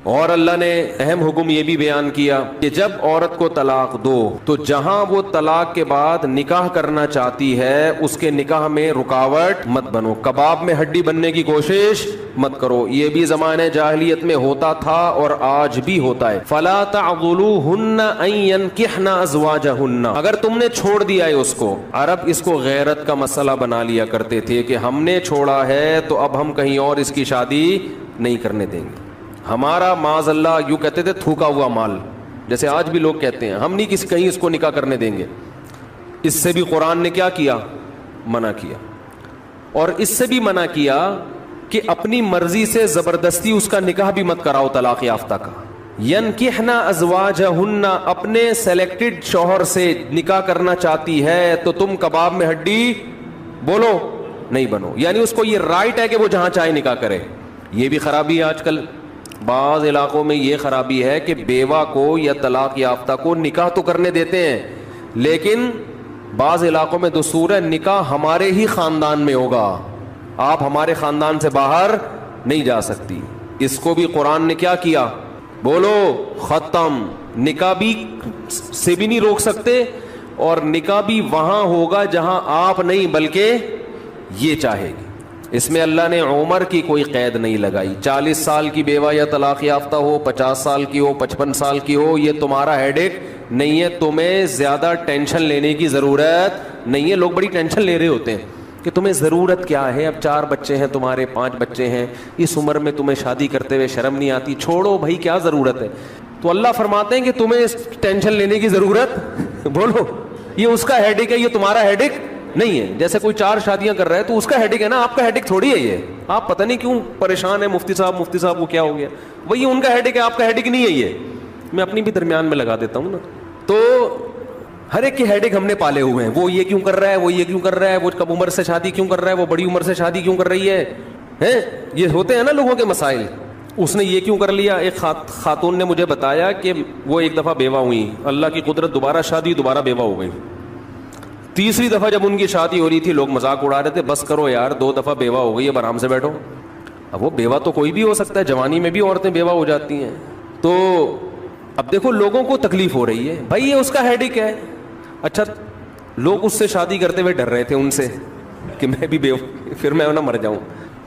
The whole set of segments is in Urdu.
اور اللہ نے اہم حکم یہ بھی بیان کیا کہ جب عورت کو طلاق دو تو جہاں وہ طلاق کے بعد نکاح کرنا چاہتی ہے اس کے نکاح میں رکاوٹ مت بنو، کباب میں ہڈی بننے کی کوشش مت کرو۔ یہ بھی زمانے جاہلیت میں ہوتا تھا اور آج بھی ہوتا ہے۔ فلا تعضلوهن ان ينكحن ازواجهن، اگر تم نے چھوڑ دیا ہے اس کو، عرب اس کو غیرت کا مسئلہ بنا لیا کرتے تھے کہ ہم نے چھوڑا ہے تو اب ہم کہیں اور اس کی شادی نہیں کرنے دیں گے۔ ہمارا معاذ اللہ یوں کہتے تھے تھوکا ہوا مال، جیسے آج بھی لوگ کہتے ہیں ہم نہیں کہیں اس کو نکاح کرنے دیں گے۔ اس سے بھی قرآن نے کیا کیا؟ منع کیا۔ اور اس سے بھی منع کیا کہ اپنی مرضی سے زبردستی اس کا نکاح بھی مت کراؤ طلاق یافتہ کا۔ ینکحن ازواجہن، اپنے سلیکٹڈ شوہر سے نکاح کرنا چاہتی ہے تو تم کباب میں ہڈی بولو نہیں بنو، یعنی اس کو یہ رائٹ ہے کہ وہ جہاں چاہے نکاح کرے۔ یہ بھی خرابی ہے آج کل بعض علاقوں میں، یہ خرابی ہے کہ بیوہ کو یا طلاق یافتہ کو نکاح تو کرنے دیتے ہیں لیکن بعض علاقوں میں دستور ہے نکاح ہمارے ہی خاندان میں ہوگا، آپ ہمارے خاندان سے باہر نہیں جا سکتی۔ اس کو بھی قرآن نے کیا کیا؟ بولو ختم۔ نکاح بھی سے بھی نہیں روک سکتے اور نکاح بھی وہاں ہوگا جہاں آپ نہیں بلکہ یہ چاہے گی۔ اس میں اللہ نے عمر کی کوئی قید نہیں لگائی، 40 سال کی بیوہ یا طلاق یافتہ ہو، 50 سال کی ہو، 55 سال کی ہو، یہ تمہارا ہیڈ ایک نہیں ہے، تمہیں زیادہ ٹینشن لینے کی ضرورت نہیں ہے۔ لوگ بڑی ٹینشن لے رہے ہوتے ہیں کہ تمہیں ضرورت کیا ہے، اب 4 بچے ہیں تمہارے، 5 بچے ہیں، اس عمر میں تمہیں شادی کرتے ہوئے شرم نہیں آتی؟ چھوڑو بھائی، کیا ضرورت ہے؟ تو اللہ فرماتے ہیں کہ تمہیں ٹینشن لینے کی ضرورت بولو یہ اس کا ہیڈ ایک ہے، یہ تمہارا ہیڈ ایک نہیں ہے۔ جیسے کوئی 4 شادیاں کر رہا ہے تو اس کا ہیڈک ہے نا، آپ کا ہیڈک تھوڑی ہے یہ۔ آپ پتہ نہیں کیوں پریشان ہے، مفتی صاحب وہ کیا ہو گیا، وہی ان کا ہیڈک ہے، آپ کا ہیڈک نہیں ہے یہ۔ میں اپنی بھی درمیان میں لگا دیتا ہوں نا۔ تو ہر ایک کے ہیڈک ہم نے پالے ہوئے ہیں، وہ یہ کیوں کر رہا ہے، وہ یہ کیوں کر رہا ہے، وہ کم عمر سے شادی کیوں کر رہا ہے، وہ بڑی عمر سے شادی کیوں کر رہی ہے، یہ ہوتے ہیں نا لوگوں کے مسائل۔ اس نے یہ کیوں کر لیا۔ ایک خاتون نے مجھے بتایا کہ وہ ایک دفعہ بیوہ ہوئی، اللہ کی قدرت دوبارہ شادی، دوبارہ بیوہ ہو گئی۔ تیسری دفعہ جب ان کی شادی ہو رہی تھی لوگ مذاق اڑا رہے تھے، بس کرو یار 2 دفعہ بیوہ ہو گئی، اب آرام سے بیٹھو۔ اب وہ بیوہ تو کوئی بھی ہو سکتا ہے، جوانی میں بھی عورتیں بیوہ ہو جاتی ہیں۔ تو اب دیکھو لوگوں کو تکلیف ہو رہی ہے، بھائی یہ اس کا ہیڈک ہے۔ اچھا لوگ اس سے شادی کرتے ہوئے ڈر رہے تھے ان سے کہ میں بھی بیوہ پھر میں نہ مر جاؤں،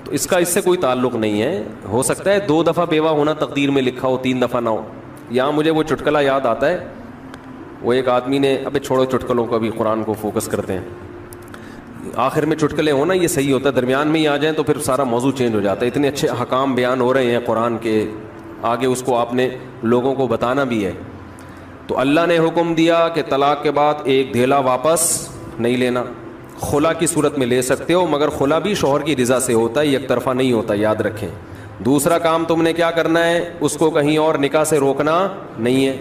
تو اس سے کوئی تعلق نہیں ہے۔ ہو سکتا ہے 2 دفعہ بیوہ ہونا تقدیر میں لکھا ہو، 3 دفعہ نہ ہو۔ یہاں مجھے وہ چٹکلا یاد آتا ہے، وہ ایک آدمی نے، ابے چھوڑو چٹکلوں کو، ابھی قرآن کو فوکس کرتے ہیں۔ آخر میں چٹکلے ہونا یہ صحیح ہوتا ہے، درمیان میں ہی آ جائیں تو پھر سارا موضوع چینج ہو جاتا ہے۔ اتنے اچھے احکام بیان ہو رہے ہیں قرآن کے، آگے اس کو آپ نے لوگوں کو بتانا بھی ہے۔ تو اللہ نے حکم دیا کہ طلاق کے بعد ایک دھیلا واپس نہیں لینا، خلا کی صورت میں لے سکتے ہو مگر خلا بھی شوہر کی رضا سے ہوتا ہے، یک طرفہ نہیں ہوتا، یاد رکھیں۔ دوسرا کام تم نے کیا کرنا ہے، اس کو کہیں اور نکاح سے روکنا نہیں ہے۔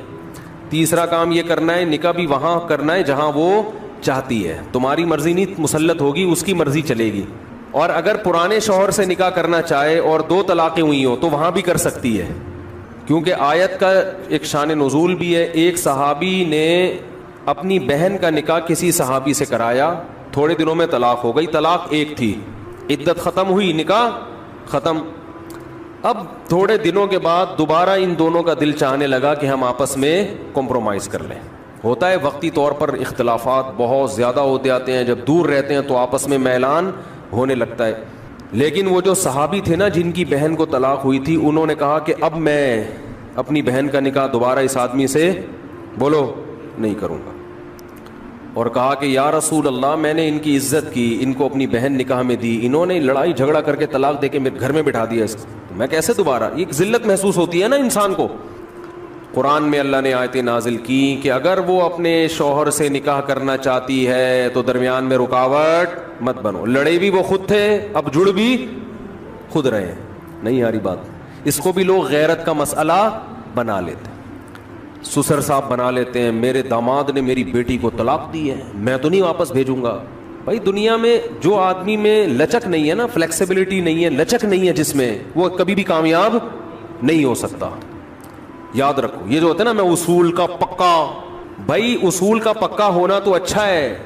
تیسرا کام یہ کرنا ہے نکاح بھی وہاں کرنا ہے جہاں وہ چاہتی ہے، تمہاری مرضی نہیں مسلط ہوگی، اس کی مرضی چلے گی۔ اور اگر پرانے شوہر سے نکاح کرنا چاہے اور 2 طلاقیں ہوئی ہوں تو وہاں بھی کر سکتی ہے، کیونکہ آیت کا ایک شان نزول بھی ہے۔ ایک صحابی نے اپنی بہن کا نکاح کسی صحابی سے کرایا، تھوڑے دنوں میں طلاق ہو گئی، طلاق ایک تھی، عدت ختم ہوئی، نکاح ختم۔ اب تھوڑے دنوں کے بعد دوبارہ ان دونوں کا دل چاہنے لگا کہ ہم آپس میں کمپرومائز کر لیں۔ ہوتا ہے وقتی طور پر اختلافات بہت زیادہ ہوتے آتے ہیں، جب دور رہتے ہیں تو آپس میں میلان ہونے لگتا ہے۔ لیکن وہ جو صحابی تھے نا جن کی بہن کو طلاق ہوئی تھی، انہوں نے کہا کہ اب میں اپنی بہن کا نکاح دوبارہ اس آدمی سے بولو نہیں کروں گا، اور کہا کہ یا رسول اللہ میں نے ان کی عزت کی، ان کو اپنی بہن نکاح میں دی، انہوں نے لڑائی جھگڑا کر کے طلاق دے کے میرے گھر میں بٹھا دیا، میں کیسے دوبارہ؟ یہ ذلت محسوس ہوتی ہے نا انسان کو۔ قرآن میں اللہ نے آیتیں نازل کی کہ اگر وہ اپنے شوہر سے نکاح کرنا چاہتی ہے تو درمیان میں رکاوٹ مت بنو۔ لڑے بھی وہ خود تھے، اب جڑ بھی خود رہے ہیں، نہیں آ رہی بات؟ اس کو بھی لوگ غیرت کا مسئلہ بنا لیتے، سسر صاحب بنا لیتے ہیں، میرے داماد نے میری بیٹی کو طلاق دی ہے، میں تو نہیں واپس بھیجوں گا۔ بھائی دنیا میں جو آدمی میں لچک نہیں ہے نا، فلیکسیبلٹی نہیں ہے، لچک نہیں ہے جس میں، وہ کبھی بھی کامیاب نہیں ہو سکتا۔ یاد رکھو یہ جو ہوتا ہے نا، میں اصول کا پکا، بھائی اصول کا پکا ہونا تو اچھا ہے،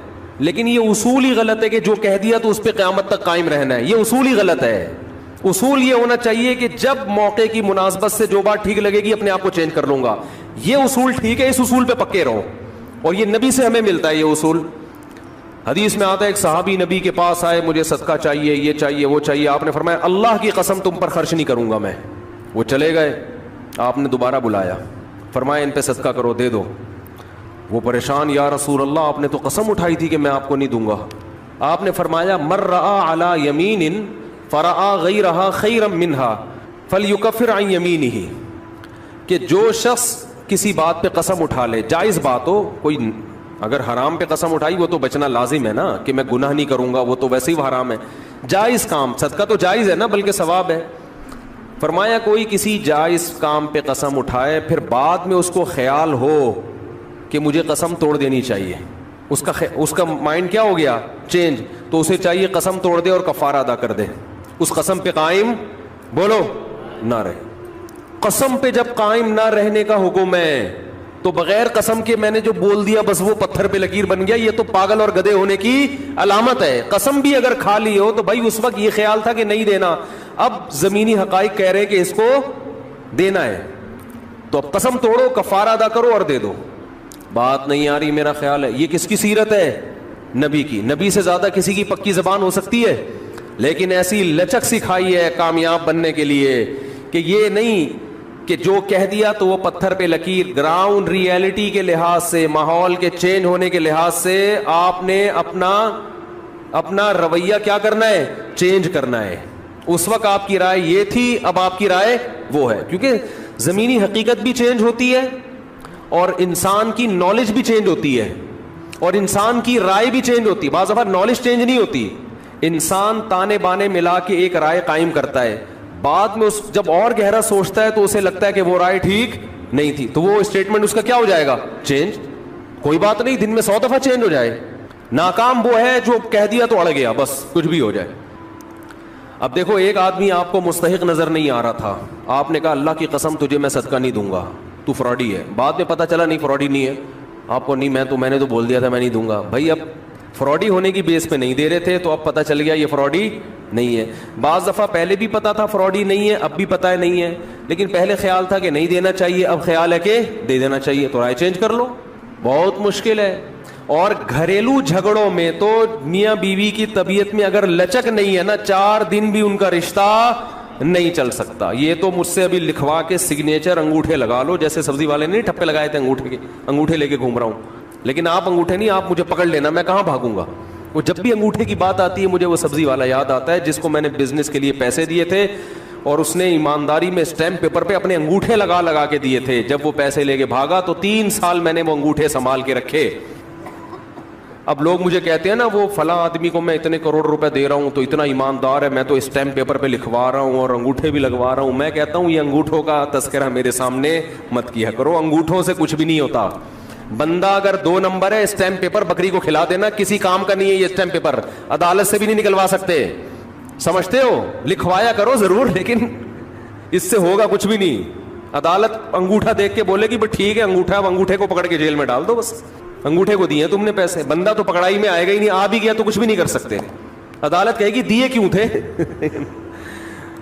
لیکن یہ اصول ہی غلط ہے کہ جو کہہ دیا تو اس پہ قیامت تک قائم رہنا ہے، یہ اصول ہی غلط ہے۔ اصول یہ ہونا چاہیے کہ جب موقع کی مناسبت سے جو بات ٹھیک لگے گی اپنے آپ کو چینج کر لوں گا. یہ اصول ٹھیک ہے, اس اصول پہ پکے رہو, اور یہ نبی سے ہمیں ملتا ہے یہ اصول. حدیث میں آتا ہے ایک صحابی نبی کے پاس آئے, مجھے صدقہ چاہیے, یہ چاہیے, وہ چاہیے. آپ نے فرمایا اللہ کی قسم تم پر خرچ نہیں کروں گا میں. وہ چلے گئے, آپ نے دوبارہ بلایا, فرمایا ان پہ صدقہ کرو, دے دو. وہ پریشان, یا رسول اللہ آپ نے تو قسم اٹھائی تھی کہ میں آپ کو نہیں دوں گا. آپ نے فرمایا من رأى علی یمین فرأى غیرہا خیرا منہا فلیکفر عن یمینہ, کہ جو شخص کسی بات پہ قسم اٹھا لے, جائز بات ہو, کوئی اگر حرام پہ قسم اٹھائی وہ تو بچنا لازم ہے نا, کہ میں گناہ نہیں کروں گا, وہ تو ویسے ہی حرام ہے. جائز کام, صدقہ تو جائز ہے نا, بلکہ ثواب ہے. فرمایا کوئی کسی جائز کام پہ قسم اٹھائے, پھر بعد میں اس کو خیال ہو کہ مجھے قسم توڑ دینی چاہیے, اس کا مائنڈ کیا ہو گیا, چینج, تو اسے چاہیے قسم توڑ دے اور کفارہ ادا کر دے, اس قسم پہ قائم بولو نہ رہے. قسم پہ جب قائم نہ رہنے کا حکم ہے تو بغیر قسم کے میں نے جو بول دیا بس وہ پتھر پہ لکیر بن گیا, یہ تو پاگل اور گدھے ہونے کی علامت ہے. قسم بھی اگر کھا لی ہو تو بھائی اس وقت یہ خیال تھا کہ نہیں دینا, اب زمینی حقائق کہہ رہے کہ اس کو دینا ہے, تو اب قسم توڑو, کفارہ ادا کرو اور دے دو. بات نہیں آ رہی میرا خیال ہے. یہ کس کی سیرت ہے, نبی کی. نبی سے زیادہ کسی کی پکی زبان ہو سکتی ہے, لیکن ایسی لچک سکھائی ہے کامیاب بننے کے لیے کہ یہ نہیں کہ جو کہہ دیا تو وہ پتھر پہ لکیر. گراؤنڈ ریئلٹی کے لحاظ سے, ماحول کے چینج ہونے کے لحاظ سے آپ نے اپنا رویہ کیا کرنا ہے, چینج کرنا ہے. اس وقت آپ کی رائے یہ تھی, اب آپ کی رائے وہ ہے, کیونکہ زمینی حقیقت بھی چینج ہوتی ہے اور انسان کی نالج بھی چینج ہوتی ہے اور انسان کی رائے بھی چینج ہوتی ہے. بعض دفعہ نالج چینج نہیں ہوتی, انسان تانے بانے ملا کے ایک رائے قائم کرتا ہے, بعد میں جب اور گہرا سوچتا ہے تو اسے لگتا ہے کہ وہ رائے ٹھیک نہیں تھی, تو وہ اسٹیٹمنٹ اس کا کیا ہو جائے گا, چینج. کوئی بات نہیں, دن میں 100 دفعہ چینج ہو جائے. ناکام وہ ہے جو کہہ دیا تو اڑ گیا, بس کچھ بھی ہو جائے. اب دیکھو ایک آدمی آپ کو مستحق نظر نہیں آ رہا تھا, آپ نے کہا اللہ کی قسم تجھے میں صدقہ نہیں دوں گا, تو فراڈی ہے. بعد میں پتا چلا نہیں فراڈی نہیں ہے, آپ کو نہیں, میں نے تو بول دیا تھا میں نہیں دوں گا. بھائی اب فراڈی ہونے کی بیس پہ نہیں دے رہے تھے, تو اب پتا چل گیا یہ فراڈی نہیں ہے. بعض دفعہ پہلے بھی پتا تھا فراڈی نہیں ہے, اب بھی پتا ہے نہیں ہے, لیکن پہلے خیال تھا کہ نہیں دینا چاہیے, اب خیال ہے کہ دے دینا چاہیے, تو رائے چینج کر لو. بہت مشکل ہے. اور گھریلو جھگڑوں میں تو میاں بیوی کی طبیعت میں اگر لچک نہیں ہے نا, 4 دن بھی ان کا رشتہ نہیں چل سکتا. یہ تو مجھ سے ابھی لکھوا کے سگنیچر انگوٹھے لگا لو, جیسے سبزی والے نے ٹھپے لگائے تھے انگوٹھے لے کے گھوم رہا ہوں. لیکن آپ انگوٹھے نہیں, آپ مجھے پکڑ لینا, میں کہاں بھاگوں گا. وہ جب بھی انگوٹھے کی بات آتی ہے مجھے وہ سبزی والا یاد آتا ہے جس کو میں نے بزنس کے لیے پیسے دیے تھے, اور اس نے ایمانداری میں اسٹیمپ پیپر پہ اپنے انگوٹھے لگا کے دیے تھے. جب وہ پیسے لے کے بھاگا تو 3 سال میں نے وہ انگوٹھے سنبھال کے رکھے. اب لوگ مجھے کہتے ہیں نا وہ فلاں آدمی کو میں اتنے کروڑ روپے دے رہا ہوں تو اتنا ایماندار ہے, میں تو اسٹیمپ پیپر پہ لکھوا رہا ہوں اور انگوٹھے بھی لگوا رہا ہوں. میں کہتا ہوں یہ انگوٹھوں کا تذکرہ میرے سامنے مت کیا کرو, انگوٹھوں سے کچھ بھی نہیں ہوتا. بندہ اگر 2 نمبر ہے, اسٹیمپ پیپر بکری کو کھلا دینا, کسی کام کا نہیں ہے یہ اسٹیمپ پیپر, عدالت سے بھی نہیں نکلوا سکتے. سمجھتے ہو, لکھوایا کرو ضرور, لیکن اس سے ہوگا کچھ بھی نہیں. عدالت انگوٹھا دیکھ کے بولے گی بٹ ٹھیک ہے انگوٹھا, اب انگوٹھے کو پکڑ کے جیل میں ڈال دو, بس انگوٹھے کو دیے تم نے پیسے. بندہ تو پکڑائی میں آئے گا ہی نہیں, آ بھی گیا تو کچھ بھی نہیں کر سکتے. عدالت کہے گی دیے کیوں تھے.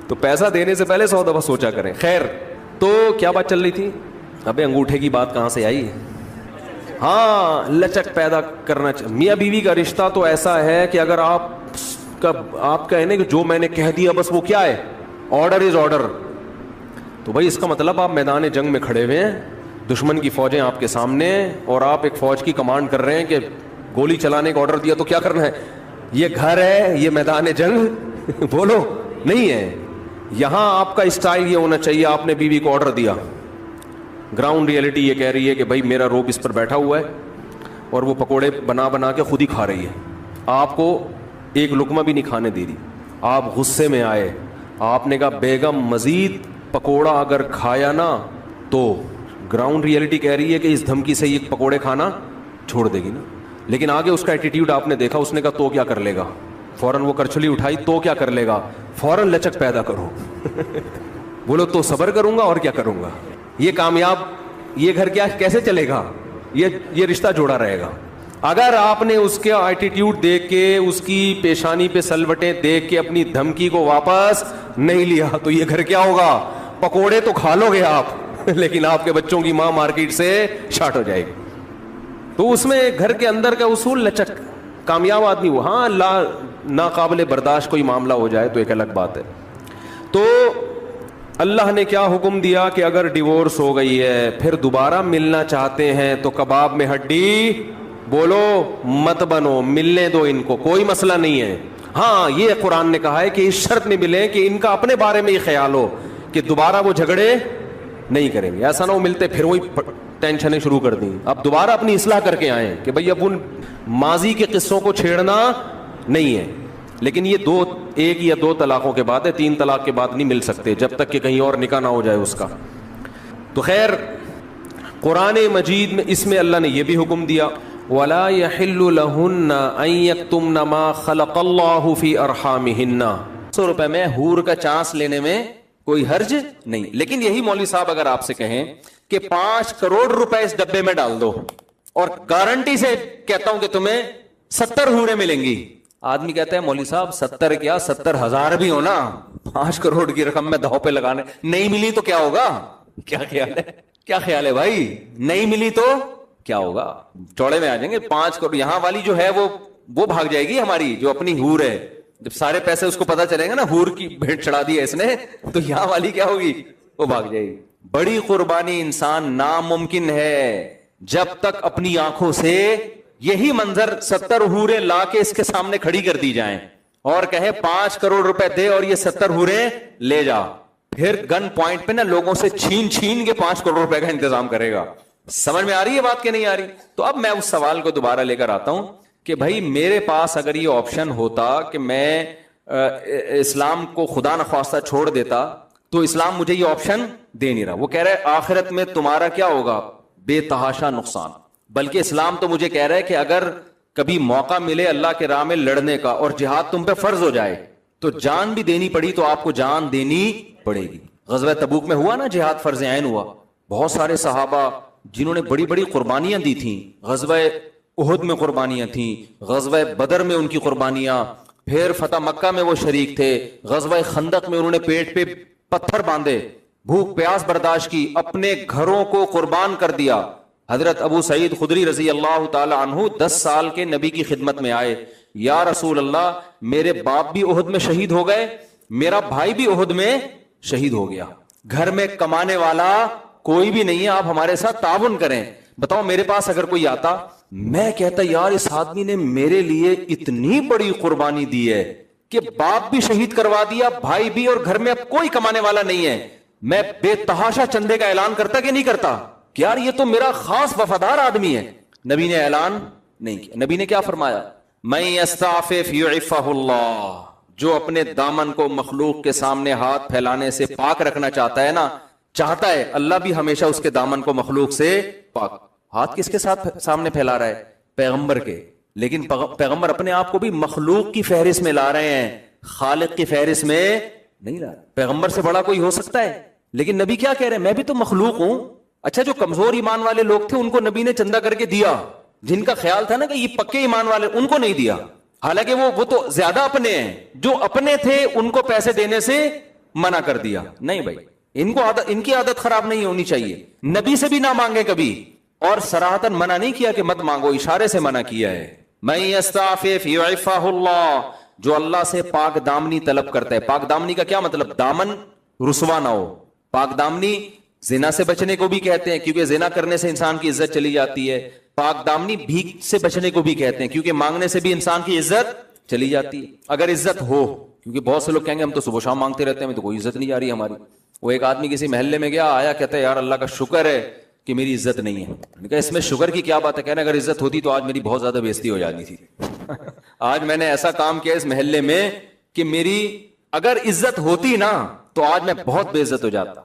تو پیسہ دینے سے پہلے 100 دفعہ سوچا کریں. خیر, تو کیا بات چل رہی تھی, ابے انگوٹھے کی بات کہاں سے آئی. ہاں, لچک پیدا کرنا چاہیے. میاں بیوی کا رشتہ تو ایسا ہے کہ اگر آپ کہنے کہ جو میں نے کہہ دیا بس وہ کیا ہے, آرڈر از آرڈر, تو بھائی اس کا مطلب آپ میدان جنگ میں کھڑے ہوئے ہیں, دشمن کی فوجیں آپ کے سامنے ہیں, اور آپ ایک فوج کی کمانڈ کر رہے ہیں کہ گولی چلانے کا آرڈر دیا تو کیا کرنا ہے. یہ گھر ہے, یہ میدان جنگ بولو نہیں ہے. یہاں آپ کا اسٹائل یہ ہونا چاہیے, آپ نے بیوی کو آرڈر دیا, گراؤنڈ ریئلٹی یہ کہہ رہی ہے کہ بھائی میرا روب اس پر بیٹھا ہوا ہے اور وہ پکوڑے بنا کے خود ہی کھا رہی ہے, آپ کو ایک لقمہ بھی نہیں کھانے دے رہی. آپ غصے میں آئے, آپ نے کہا بیگم مزید پکوڑا اگر کھایا نا تو گراؤنڈ ریئلٹی کہہ رہی ہے کہ اس دھمکی سے یہ پکوڑے کھانا چھوڑ دے گی نا. لیکن آگے اس کا ایٹیٹیوڈ آپ نے دیکھا, اس نے کہا تو کیا کر لے گا, فوراً وہ کرچلی اٹھائی, تو کیا کر لے گا, فوراً لچک پیدا کرو. بولو تو صبر کروں گا اور کیا کروں گا. یہ کامیاب, یہ گھر کیا کیسے چلے گا, یہ رشتہ جوڑا رہے گا. اگر آپ نے اس کا ایٹیٹیوڈ دیکھ کے, اس کی پیشانی پہ سلوٹیں دیکھ کے اپنی دھمکی کو واپس نہیں لیا تو یہ گھر کیا ہوگا؟ پکوڑے تو کھا لو گے آپ لیکن آپ کے بچوں کی ماں مارکیٹ سے شارٹ ہو جائے گی. تو اس میں گھر کے اندر کا اصول لچک. کامیاب آدمی وہ, ہاں ناقابل برداشت کوئی معاملہ ہو جائے تو ایک الگ بات ہے. تو اللہ نے کیا حکم دیا کہ اگر ڈیورس ہو گئی ہے پھر دوبارہ ملنا چاہتے ہیں تو کباب میں ہڈی بولو مت بنو, ملنے دو ان کو, کوئی مسئلہ نہیں ہے. ہاں یہ قرآن نے کہا ہے کہ اس شرط میں ملیں کہ ان کا اپنے بارے میں یہ خیال ہو کہ دوبارہ وہ جھگڑے نہیں کریں گے. ایسا نہ ہو ملتے پھر وہی ٹینشنیں شروع کر دیں. اب دوبارہ اپنی اصلاح کر کے آئیں کہ بھئی اب ان ماضی کے قصوں کو چھیڑنا نہیں ہے. لیکن یہ ایک یا دو طلاقوں کے بعد ہے, 3 طلاق کے بعد نہیں مل سکتے جب تک کہ کہیں اور نکاح نہ ہو جائے اس کا. تو خیر قرآن مجید میں اس میں اللہ نے یہ بھی حکم دیا وَلَا يَحِلُّ لَهُنَّ أَن يَكْتُمْنَ مَا خَلَقَ اللَّهُ فِي أَرْحَامِهِنَّ. 100 روپے میں حور کا چانس لینے میں کوئی حرج نہیں. لیکن یہی مولوی صاحب اگر آپ سے کہیں کہ 5 کروڑ روپے اس ڈبے میں ڈال دو اور گارنٹی سے کہتا ہوں کہ تمہیں 70 حوریں ملیں گی, آدمی کہتا ہے مولوی صاحب 70 کیا 70,000 بھی ہونا, 5 کروڑ کی رقم میں داؤ پہ لگانے, نہیں ملی تو کیا ہوگا؟ کیا خیال ہے, کیا خیال ہے بھائی؟ نہیں ملی تو کیا ہوگا؟ چوڑے میں آ جائیں گے. 5 کروڑ یہاں والی جو ہے وہ بھاگ جائے گی ہماری جو اپنی حور ہے. جب سارے پیسے اس کو پتا چلیں گے نا حور کی بھیٹ چڑھا دی ہے اس نے, تو یہاں والی کیا ہوگی؟ وہ بھاگ جائے گی. بڑی قربانی انسان ناممکن ہے جب تک اپنی آنکھوں سے یہی منظر 70 حوریں لا کے اس کے سامنے کھڑی کر دی جائیں اور کہے 5 کروڑ روپے دے اور یہ 70 حوریں لے جا, پھر گن پوائنٹ پہ نا لوگوں سے چھین کے 5 کروڑ روپے کا انتظام کرے گا. سمجھ میں آ رہی ہے بات کہ نہیں آ رہی؟ تو اب میں اس سوال کو دوبارہ لے کر آتا ہوں کہ بھائی میرے پاس اگر یہ آپشن ہوتا کہ میں اسلام کو خدا نخواستہ چھوڑ دیتا تو اسلام مجھے یہ آپشن دے نہیں رہا. وہ کہہ رہا ہے آخرت میں تمہارا کیا ہوگا؟ بے تحاشا نقصان. بلکہ اسلام تو مجھے کہہ رہا ہے کہ اگر کبھی موقع ملے اللہ کے راہ میں لڑنے کا اور جہاد تم پہ فرض ہو جائے تو جان بھی دینی پڑی تو آپ کو جان دینی پڑے گی. غزوہ تبوک میں ہوا نا جہاد فرض عین ہوا, بہت سارے صحابہ جنہوں نے بڑی بڑی قربانیاں دی تھیں. غزوہ احد میں قربانیاں تھیں, غزوہ بدر میں ان کی قربانیاں, پھر فتح مکہ میں وہ شریک تھے, غزوہ خندق میں انہوں نے پیٹ پہ پتھر باندھے, بھوک پیاس برداشت کی, اپنے گھروں کو قربان کر دیا. حضرت ابو سعید خدری رضی اللہ تعالی عنہ 10 سال کے نبی کی خدمت میں آئے, یا رسول اللہ میرے باپ بھی احد میں شہید ہو گئے, میرا بھائی بھی احد میں شہید ہو گیا, گھر میں کمانے والا کوئی بھی نہیں ہے, آپ ہمارے ساتھ تعاون کریں. بتاؤ میرے پاس اگر کوئی آتا, میں کہتا یار اس آدمی نے میرے لیے اتنی بڑی قربانی دی ہے کہ باپ بھی شہید کروا دیا, بھائی بھی, اور گھر میں اب کوئی کمانے والا نہیں ہے, میں بے تحاشا چندے کا اعلان کرتا کہ نہیں کرتا کہ یار یہ تو میرا خاص وفادار آدمی ہے. نبی نے اعلان نہیں کیا. نبی نے کیا فرمایا؟ من یستعفف یعفہ اللہ, جو اپنے دامن کو مخلوق کے سامنے ہاتھ پھیلانے سے پاک رکھنا چاہتا ہے نا, چاہتا ہے اللہ بھی ہمیشہ اس کے دامن کو مخلوق سے پاک. ہاتھ کس کے ساتھ سامنے پھیلا رہا ہے؟ پیغمبر کے. لیکن پیغمبر اپنے آپ کو بھی مخلوق کی فہرست میں لا رہے ہیں, خالق کی فہرست میں نہیں لا رہے. پیغمبر سے بڑا کوئی ہو سکتا ہے؟ لیکن نبی کیا کہہ رہے ہیں؟ میں بھی تو مخلوق ہوں. اچھا جو کمزور ایمان والے لوگ تھے ان کو نبی نے چندہ کر کے دیا, جن کا خیال تھا نا کہ یہ پکے ایمان والے, ان کو نہیں دیا. حالانکہ وہ تو زیادہ اپنے ہیں, جو اپنے تھے ان کو پیسے دینے سے منع کر دیا. نہیں بھائی, ان کی عادت خراب نہیں ہونی چاہیے. نبی سے بھی نہ مانگے کبھی, اور صراحتاً منع نہیں کیا کہ مت مانگو, اشارے سے منع کیا ہے. من یستعفف یعفہ اللہ, جو اللہ سے پاک دامنی طلب کرتا ہے. پاک دامنی کا کیا مطلب؟ دامن رسوا نہ ہو. پاک دامنی زنا سے بچنے کو بھی کہتے ہیں کیونکہ زنا کرنے سے انسان کی عزت چلی جاتی ہے. پاک دامنی بھیک سے بچنے کو بھی کہتے ہیں کیونکہ مانگنے سے بھی انسان کی عزت چلی جاتی ہے, اگر عزت ہو. کیونکہ بہت سے لوگ کہیں گے ہم تو صبح شام مانگتے رہتے ہیں, ہمیں تو کوئی عزت نہیں جا رہی ہماری. وہ ایک آدمی کسی محلے میں گیا, آیا, کہتا ہے یار اللہ کا شکر ہے کہ میری عزت نہیں ہے. میں نے کہا اس میں شکر کی کیا بات ہے؟ کہنا اگر عزت ہوتی تو آج میری بہت زیادہ بےزتی ہو جاتی تھی. آج میں نے ایسا کام کیا اس محلے میں کہ میری اگر عزت ہوتی نا تو آج میں بہت بے عزت ہو جاتا.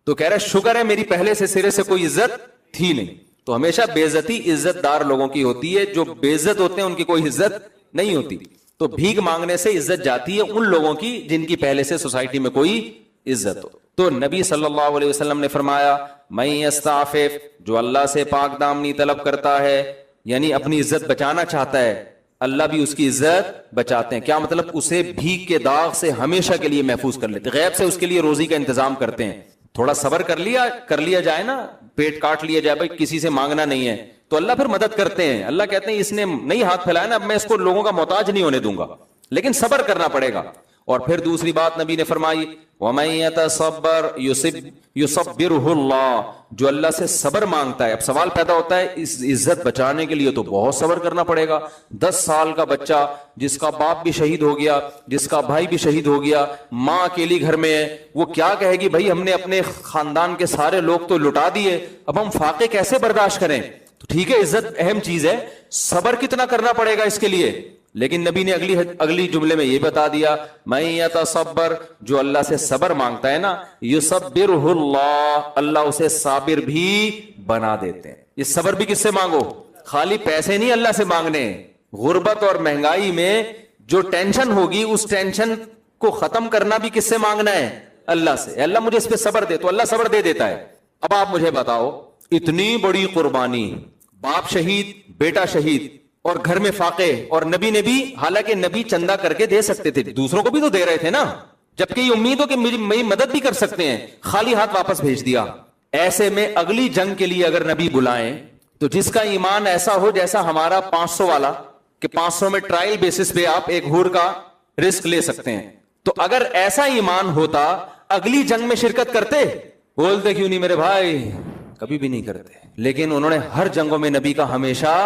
تو کہہ رہے شکر ہے میری پہلے سے سرے سے کوئی عزت تھی نہیں. تو ہمیشہ بے عزتی عزت دار لوگوں کی ہوتی ہے, جو بے عزت ہوتے ہیں ان کی کوئی عزت نہیں ہوتی. تو بھیک مانگنے سے عزت جاتی ہے ان لوگوں کی جن کی پہلے سے سوسائٹی میں کوئی عزت ہو. تو نبی صلی اللہ علیہ وسلم نے فرمایا من یستعفف, جو اللہ سے پاک دامنی طلب کرتا ہے, یعنی اپنی عزت بچانا چاہتا ہے, اللہ بھی اس کی عزت بچاتے ہیں. کیا مطلب؟ اسے بھیک کے داغ سے ہمیشہ کے لیے محفوظ کر لیتے, غیب سے اس کے لیے روزی کا انتظام کرتے ہیں. تھوڑا صبر کر لیا جائے نا, پیٹ کاٹ لیا جائے, بھائی کسی سے مانگنا نہیں ہے, تو اللہ پھر مدد کرتے ہیں. اللہ کہتے ہیں اس نے نہیں ہاتھ پھیلایا نا, اب میں اس کو لوگوں کا محتاج نہیں ہونے دوں گا, لیکن صبر کرنا پڑے گا. اور پھر دوسری بات نبی نے فرمائی, وَمَن يَتَصَبَّرْ يُصِبِّرْهُ اللَّهُ, جو اللہ سے صبر مانگتا ہے. اب سوال پیدا ہوتا ہے, اس عزت بچانے کے لیے تو بہت صبر کرنا پڑے گا. 10 سال کا بچہ جس کا باپ بھی شہید ہو گیا, جس کا بھائی بھی شہید ہو گیا, ماں اکیلی گھر میں ہے, وہ کیا کہے گی, بھائی ہم نے اپنے خاندان کے سارے لوگ تو لٹا دیے, اب ہم فاقے کیسے برداشت کریں. تو ٹھیک ہے, عزت اہم چیز ہے, صبر کتنا کرنا پڑے گا اس کے لیے. لیکن نبی نے اگلی جملے میں یہ بتا دیا, من یتصبر, جو اللہ سے صبر مانگتا ہے نا, یصبرہ اللہ, اللہ اسے صابر بھی بنا دیتے ہیں. یہ صبر بھی کس سے مانگو, خالی پیسے نہیں اللہ سے مانگنے. غربت اور مہنگائی میں جو ٹینشن ہوگی, اس ٹینشن کو ختم کرنا بھی کس سے مانگنا ہے, اللہ سے. اللہ مجھے اس پہ صبر دے, تو اللہ صبر دے دیتا ہے. اب آپ مجھے بتاؤ, اتنی بڑی قربانی, باپ شہید, بیٹا شہید, اور گھر میں فاقے, اور نبی نے بھی, حالانکہ نبی چندہ کر کے دے سکتے تھے, دوسروں کو بھی تو دے رہے تھے نا, جبکہ یہ امید ہو کہ میری مدد بھی کر سکتے ہیں, خالی ہاتھ واپس بھیج دیا. ایسے میں اگلی جنگ کے لیے اگر نبی بلائیں, تو جس کا ایمان ایسا ہو جیسا ہمارا 500 والا, کہ 500 میں ٹرائل بیسس پہ آپ ایک ہور کا رسک لے سکتے ہیں, تو اگر ایسا ایمان ہوتا, اگلی جنگ میں شرکت کرتے؟ بولتے کیوں نہیں میرے بھائی, کبھی بھی نہیں کرتے. لیکن انہوں نے ہر جنگوں میں نبی کا ہمیشہ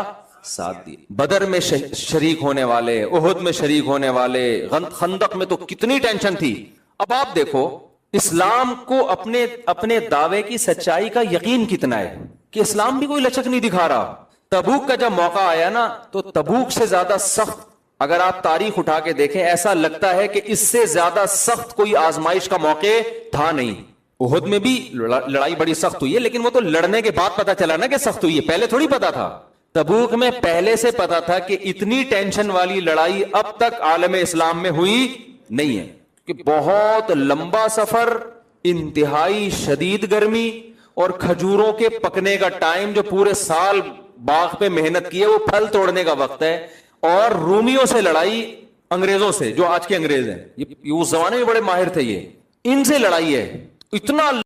ساتھ دی. بدر میں شریک ہونے والے, احد میں شریک ہونے والے, خندق میں تو کتنی ٹینشن تھی. اب آپ دیکھو اسلام کو اپنے دعوے کی سچائی کا یقین کتنا ہے, کہ اسلام بھی کوئی لچک نہیں دکھا رہا. تبوک کا جب موقع آیا نا, تو تبوک سے زیادہ سخت, اگر آپ تاریخ اٹھا کے دیکھیں, ایسا لگتا ہے کہ اس سے زیادہ سخت کوئی آزمائش کا موقع تھا نہیں. احد میں بھی لڑائی بڑی سخت ہوئی ہے, لیکن وہ تو لڑنے کے بعد پتا چلا نا کہ سخت ہوئی ہے, پہلے تھوڑی پتا تھا. تبوک میں پہلے سے پتا تھا کہ اتنی ٹینشن والی لڑائی اب تک عالم اسلام میں ہوئی نہیں ہے, کہ بہت لمبا سفر, انتہائی شدید گرمی, اور کھجوروں کے پکنے کا ٹائم, جو پورے سال باغ پہ محنت کی ہے وہ پھل توڑنے کا وقت ہے. اور رومیوں سے لڑائی, انگریزوں سے, جو آج کے انگریز ہیں, یہ اس زمانے میں بڑے ماہر تھے, یہ ان سے لڑائی ہے. اتنا